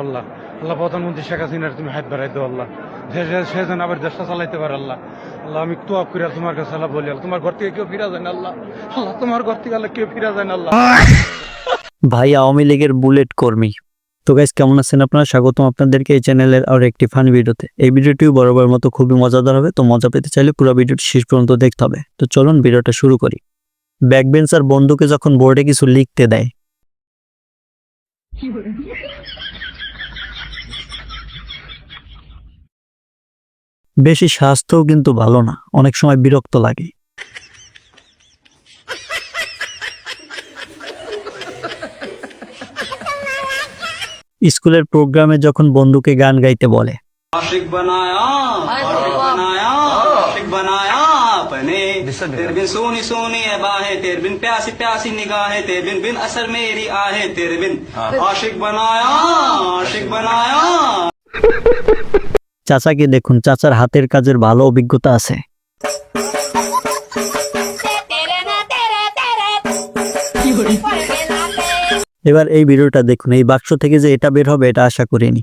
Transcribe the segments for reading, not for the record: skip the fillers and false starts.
আল্লাহ আল্লাহ প্রধানমন্ত্রী শেখ হাসিনার তুমি হাত বাড়াই দাও আল্লাহ, সে যেন আবার দেশটা চালাইতে পারে আল্লাহ। আল্লাহ আমি তো করে তোমার কাছে আল্লাহ বলি, তোমার ঘর থেকে কেউ ফিরা যায় না আল্লাহ, আল্লাহ তোমার ঘর থেকে আল্লাহ কেউ ফিরা যায় না আল্লাহ। ভাই আওয়ামী লীগের বুলেট কর্মী। তো গাইস, কেমন আছেন আপনারা? স্বাগতম আপনাদেরকে এই চ্যানেলের আর একটি ফানি ভিডিওতে। এই ভিডিওটিও বরাবর মতো খুবই মজাদার হবে, তো মজা পেতে চাইলে পুরো ভিডিওটি শেষ পর্যন্ত দেখতে হবে। তো চলুন ভিডিওটা শুরু করি। ব্যাকবেঞ্চার বন্ধুকে যখন বোর্ডে কিছু লিখতে দেয়, বেশি স্বাস্থ্যও কিন্তু ভালো না, অনেক সময় বিরক্ত লাগে। স্কুলের প্রোগ্রামে যখন বন্ধুকে গান গাইতে বলে, आशिक बनाया आशिक बनाया अपने तेरे बिन सोनी सोनी बाहें, तेरे बिन प्यासी प्यासी निगाहें, तेरे बिन बिन असर मेरी आहे, तेरे बिन आशिक बनाया आशिक बनाया। চাচাকে দেখুন, চাচার হাতের কাজের ভালো অভিজ্ঞতা আছে। এবার এই ভিডিওটা দেখুন, এই বাক্স থেকে যে এটা বের হবে এটা আশা করিনি।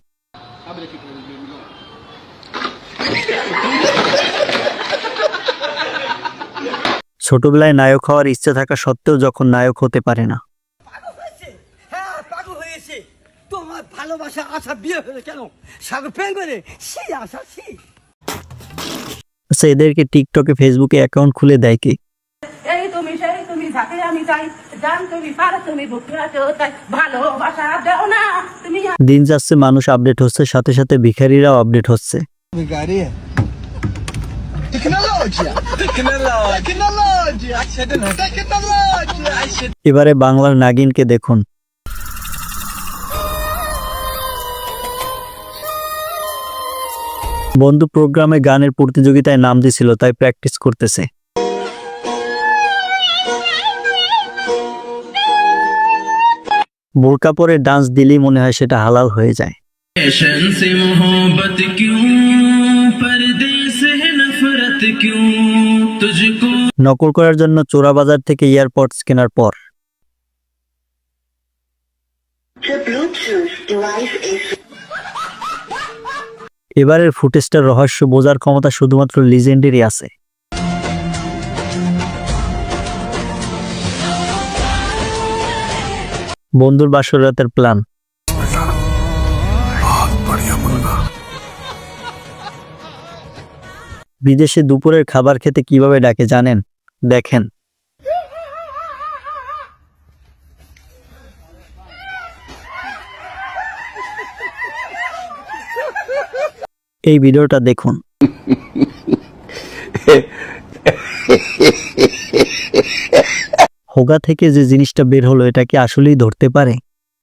ছোটবেলায় নায়ক হওয়ার ইচ্ছে থাকা সত্ত্বেও যখন নায়ক হতে পারে না, তোমার ভালোবাসা আশা বিয়ে হলো কেন? সাগর প্রেম করে সেই আশা সেই। আচ্ছা, এদেরকে টিকটকে ফেসবুকে অ্যাকাউন্ট খুলে দেয় কি? এই তুমি সেই তুমি যাকে আমি চাই, জান তুমি পারো, তুমি বুকে আছো তাই ভালোবাসা দাও না তুমি। দিন যাচ্ছে, মানুষ আপডেট হচ্ছে, সাথে সাথে ভিখারিরাও আপডেট হচ্ছে। এবারে বাংলার নাগিনকে দেখুন। বন্ধু প্রোগ্রামে গানের প্রতিযোগিতায় নাম দিছিল, তাই প্র্যাকটিস করতেছে। বোরকা পরে ডান্স দিলেই মনে হয় সেটা হালাল হয়ে যায়। নকল করার জন্য চোরা বাজার থেকে এয়ারপডস কেনার পর এবারের ফুটেজটার রহস্য বোঝার ক্ষমতা শুধুমাত্র লিজেন্ডেরই আছে। বন্ধুর বাসর রাতের প্ল্যান। বিদেশে দুপুরের খাবার খেতে কিভাবে ডাকে জানেন? দেখেন। এই ভিডিওটা দেখুন। হোগা থেকে যে জিনিসটা বের হলো, এটা কি আসলেই ধরতে পারে?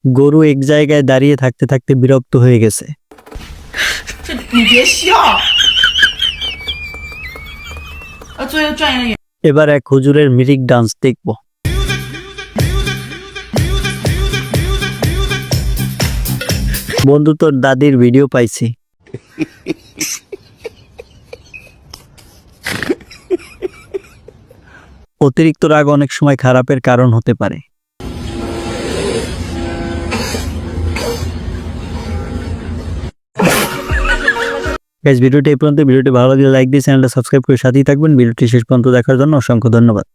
গরু এক জায়গায় দাঁড়িয়ে থাকতে থাকতে বিরক্ত হয়ে গেছে। এবার এক হুজুরের মিরিক ডান্স দেখব। বন্ধু, তোর দাদির ভিডিও পাইছি। অতিরিক্ত রাগ অনেক সময় খারাপের কারণ হতে পারে। গাইস, ভিডিওটি এই পর্যন্ত। ভিডিওটি ভালো লাগলে লাইক দিয়ে চ্যানেলটা সাবস্ক্রাইব করে সাথেই থাকবেন। ভিডিওটি শেষ পর্যন্ত দেখার জন্য অসংখ্য ধন্যবাদ।